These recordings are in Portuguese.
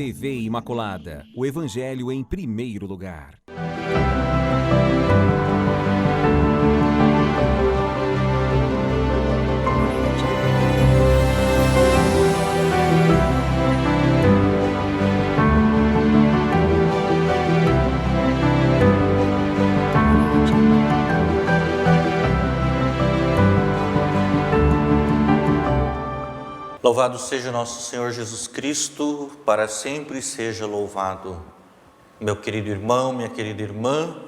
TV Imaculada, o Evangelho em primeiro lugar. Louvado seja nosso Senhor Jesus Cristo, para sempre seja louvado. Meu querido irmão, minha querida irmã,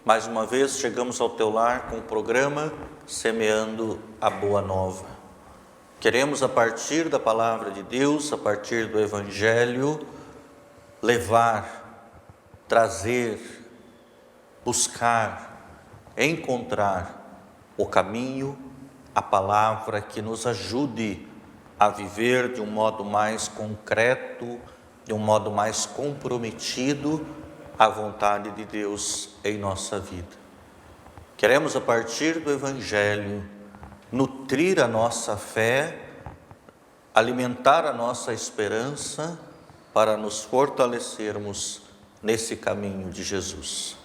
mais uma vez chegamos ao teu lar com o programa Semeando a Boa Nova. Queremos, a partir da Palavra de Deus, a partir do Evangelho, levar, trazer, buscar, encontrar o caminho, a palavra que nos ajude a viver de um modo mais concreto, de um modo mais comprometido à vontade de Deus em nossa vida. Queremos, a partir do Evangelho, nutrir a nossa fé, alimentar a nossa esperança para nos fortalecermos nesse caminho de Jesus.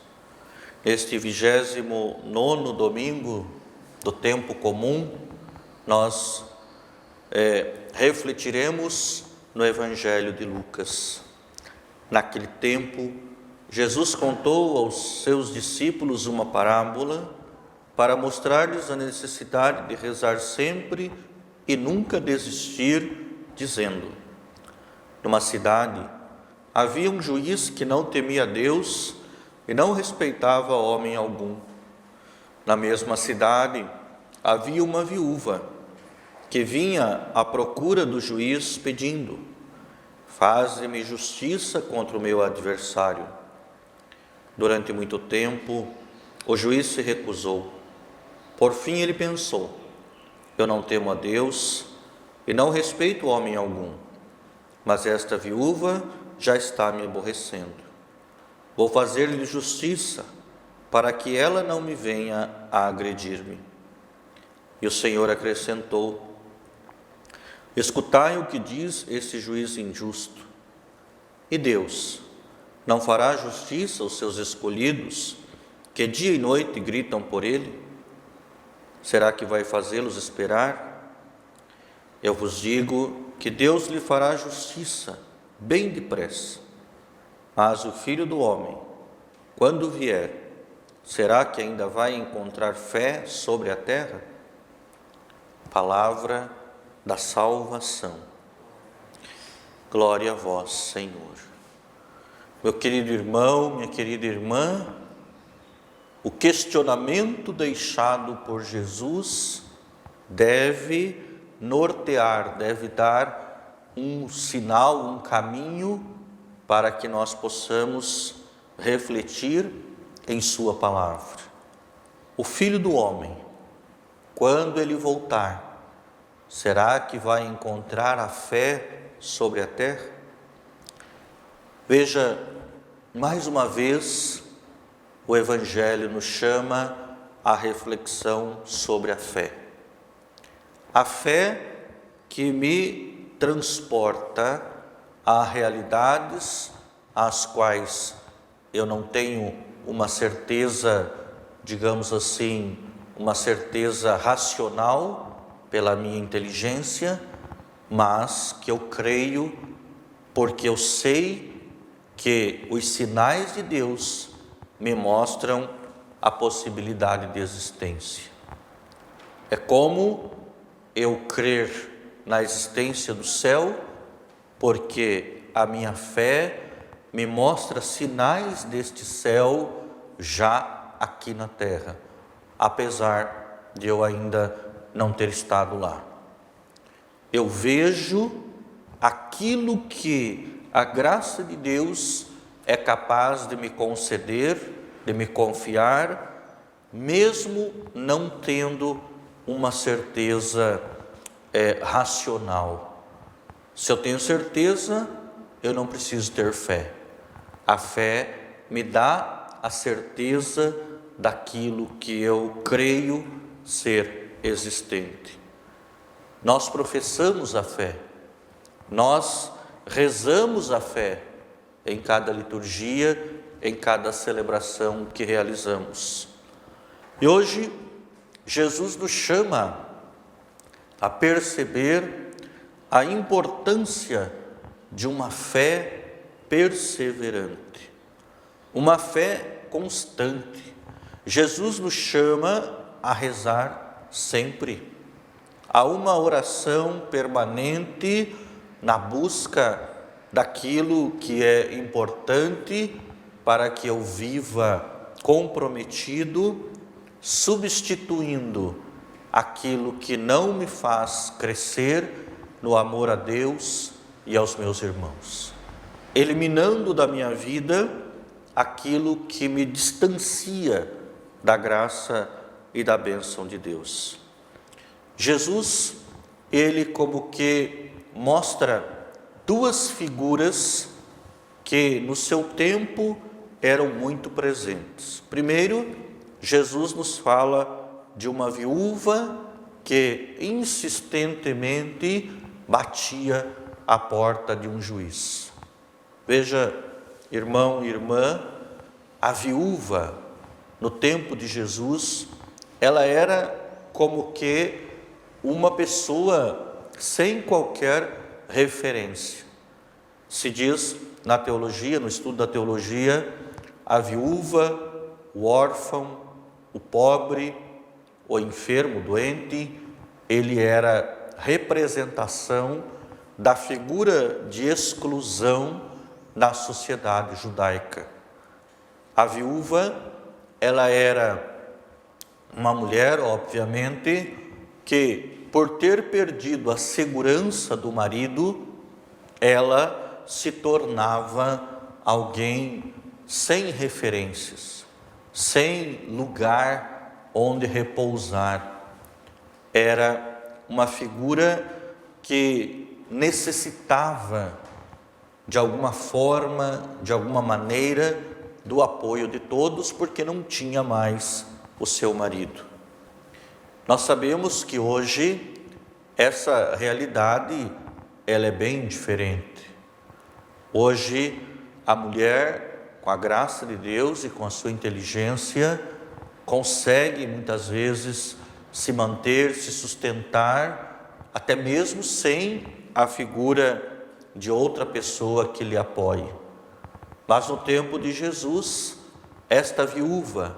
Neste 29º domingo do tempo comum, nós refletiremos no Evangelho de Lucas. Naquele tempo, Jesus contou aos seus discípulos uma parábola para mostrar-lhes a necessidade de rezar sempre e nunca desistir, dizendo: numa cidade havia um juiz que não temia Deus e não respeitava homem algum. Na mesma cidade havia uma viúva que vinha à procura do juiz pedindo: faze-me justiça contra o meu adversário. Durante muito tempo, o juiz se recusou. Por fim ele pensou: eu não temo a Deus e não respeito homem algum, mas esta viúva já está me aborrecendo. Vou fazer-lhe justiça para que ela não me venha a agredir-me. E o Senhor acrescentou: escutai o que diz esse juiz injusto. E Deus não fará justiça aos seus escolhidos, que dia e noite gritam por ele? Será que vai fazê-los esperar? Eu vos digo que Deus lhe fará justiça bem depressa. Mas o Filho do Homem, quando vier, será que ainda vai encontrar fé sobre a terra? Palavra da salvação. Glória a vós, Senhor. Meu querido irmão, minha querida irmã, o questionamento deixado por Jesus deve nortear, deve dar um sinal, um caminho para que nós possamos refletir em sua palavra. O Filho do Homem, quando ele voltar, será que vai encontrar a fé sobre a terra? Veja, mais uma vez, o Evangelho nos chama à reflexão sobre a fé. A fé que me transporta a realidades às quais eu não tenho uma certeza, digamos assim, uma certeza racional, pela minha inteligência, mas que eu creio porque eu sei que os sinais de Deus me mostram a possibilidade de existência. É como eu crer na existência do céu, porque a minha fé me mostra sinais deste céu já aqui na terra, apesar de eu ainda não ter estado lá. Eu vejo aquilo que a graça de Deus é capaz de me conceder, de me confiar, mesmo não tendo uma certeza racional. Se eu tenho certeza, eu não preciso ter fé. A fé me dá a certeza daquilo que eu creio ser existente. Nós professamos a fé, nós rezamos a fé em cada liturgia, em cada celebração que realizamos. E hoje, Jesus nos chama a perceber a importância de uma fé perseverante, uma fé constante. Jesus nos chama a rezar sempre, a uma oração permanente na busca daquilo que é importante para que eu viva comprometido, substituindo aquilo que não me faz crescer no amor a Deus e aos meus irmãos, eliminando da minha vida aquilo que me distancia da graça e da bênção de Deus. Jesus, ele como que mostra duas figuras que no seu tempo eram muito presentes. Primeiro, Jesus nos fala de uma viúva que insistentemente batia à porta de um juiz. Veja, irmão e irmã, a viúva no tempo de Jesus, ela era como que uma pessoa sem qualquer referência. Se diz na teologia, no estudo da teologia, a viúva, o órfão, o pobre, o enfermo, o doente, ele era representação da figura de exclusão na sociedade judaica. A viúva, ela era uma mulher, obviamente, que por ter perdido a segurança do marido, ela se tornava alguém sem referências, sem lugar onde repousar. Era uma figura que necessitava, de alguma forma, de alguma maneira, do apoio de todos, porque não tinha mais o seu marido. Nós sabemos que hoje essa realidade ela é bem diferente. Hoje a mulher, com a graça de Deus e com a sua inteligência, consegue muitas vezes se manter, se sustentar, até mesmo sem a figura de outra pessoa que lhe apoie. Mas no tempo de Jesus, esta viúva,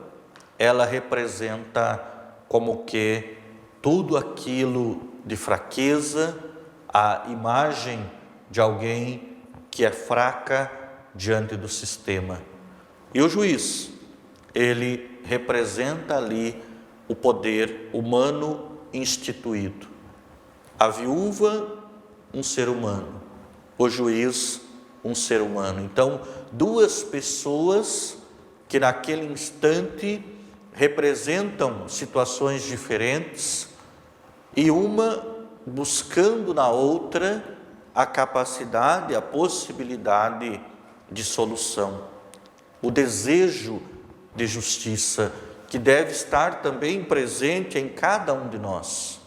ela representa como que tudo aquilo de fraqueza, a imagem de alguém que é fraca diante do sistema. E o juiz, ele representa ali o poder humano instituído. A viúva, um ser humano. O juiz, um ser humano. Então, duas pessoas que naquele instante representam situações diferentes e uma buscando na outra a capacidade, a possibilidade de solução. O desejo de justiça que deve estar também presente em cada um de nós.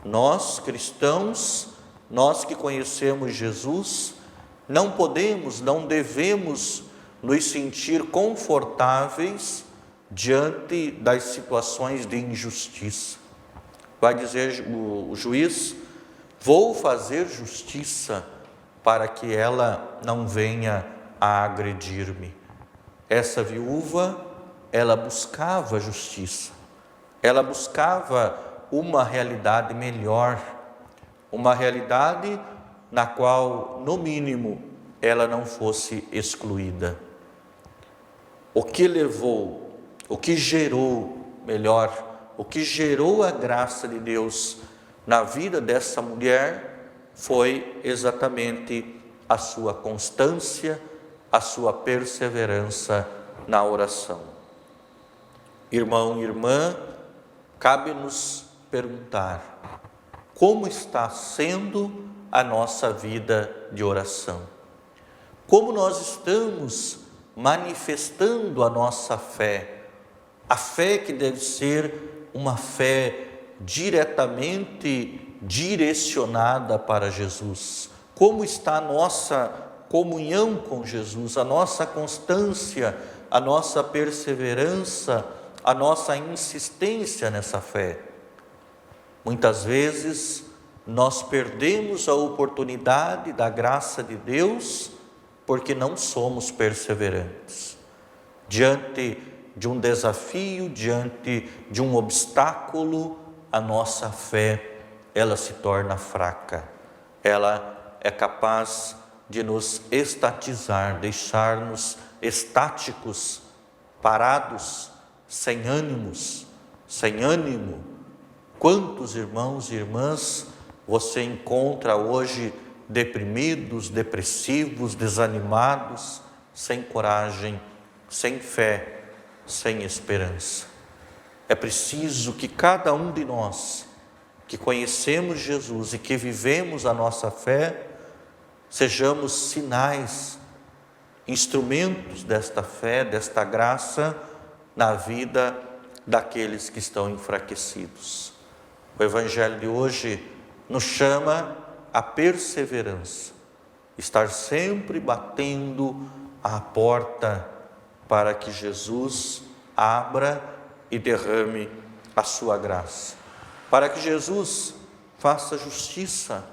Nós, cristãos, nós que conhecemos Jesus, não podemos, não devemos nos sentir confortáveis diante das situações de injustiça. Vai dizer o juiz: vou fazer justiça para que ela não venha a agredir-me. Essa viúva, ela buscava justiça, ela buscava uma realidade melhor, uma realidade na qual, no mínimo, ela não fosse excluída. O que levou, o que gerou, melhor, o que gerou a graça de Deus na vida dessa mulher foi exatamente a sua constância, a sua perseverança na oração. Irmão e irmã, cabe-nos perguntar: como está sendo a nossa vida de oração? Como nós estamos manifestando a nossa fé? A fé que deve ser uma fé diretamente direcionada para Jesus, Como está a nossa comunhão com Jesus, a nossa constância, a nossa perseverança, a nossa insistência nessa fé? Muitas vezes nós perdemos a oportunidade da graça de Deus porque não somos perseverantes. Diante de um desafio, diante de um obstáculo, a nossa fé, ela se torna fraca. Ela é capaz de nos estatizar, deixar-nos estáticos, parados, sem ânimos, sem ânimo. Quantos irmãos e irmãs você encontra hoje deprimidos, depressivos, desanimados, sem coragem, sem fé, sem esperança? É preciso que cada um de nós, que conhecemos Jesus e que vivemos a nossa fé, sejamos sinais, instrumentos desta fé, desta graça na vida daqueles que estão enfraquecidos. O Evangelho de hoje nos chama a perseverança, estar sempre batendo à porta para que Jesus abra e derrame a sua graça, para que Jesus faça justiça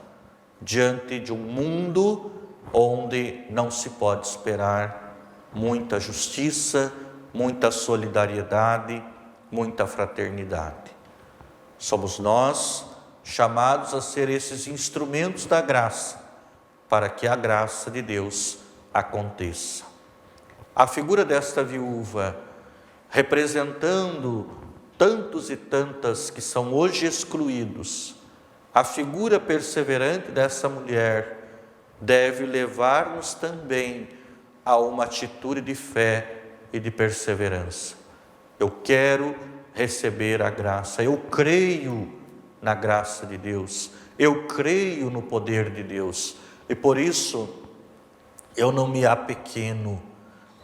diante de um mundo onde não se pode esperar muita justiça, muita solidariedade, muita fraternidade. Somos nós chamados a ser esses instrumentos da graça, para que a graça de Deus aconteça. A figura desta viúva, representando tantos e tantas que são hoje excluídos, a figura perseverante dessa mulher deve levar-nos também a uma atitude de fé e de perseverança. Eu quero receber a graça, eu creio na graça de Deus, eu creio no poder de Deus, e por isso eu não me apequeno,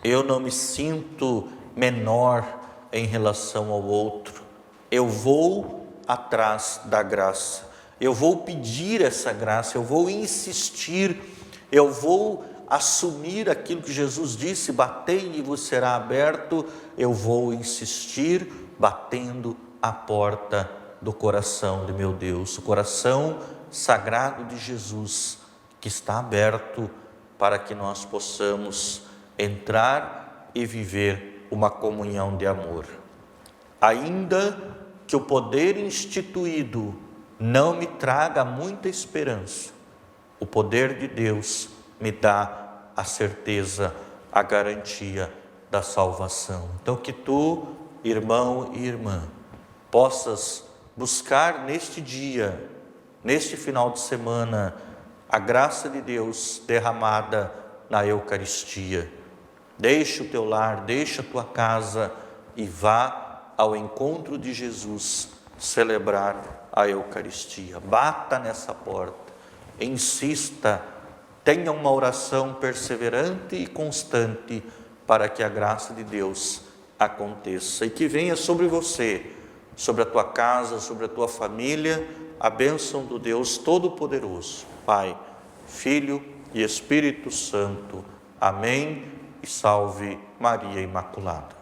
eu não me sinto menor em relação ao outro. Eu vou atrás da graça, eu vou pedir essa graça, eu vou insistir, eu vou assumir aquilo que Jesus disse: batei e vos será aberto. Eu vou insistir batendo a porta do coração de meu Deus, o coração sagrado de Jesus, que está aberto para que nós possamos entrar e viver uma comunhão de amor. Ainda que o poder instituído não me traga muita esperança, o poder de Deus me dá a certeza, a garantia da salvação. Então que tu, irmão e irmã, possas buscar neste dia, neste final de semana, a graça de Deus derramada na Eucaristia. Deixa o teu lar, deixa a tua casa e vá ao encontro de Jesus celebrar a Eucaristia. Bata nessa porta, insista, tenha uma oração perseverante e constante para que a graça de Deus aconteça e que venha sobre você, sobre a tua casa, sobre a tua família, a bênção do Deus Todo-Poderoso, Pai, Filho e Espírito Santo. Amém. E salve Maria Imaculada.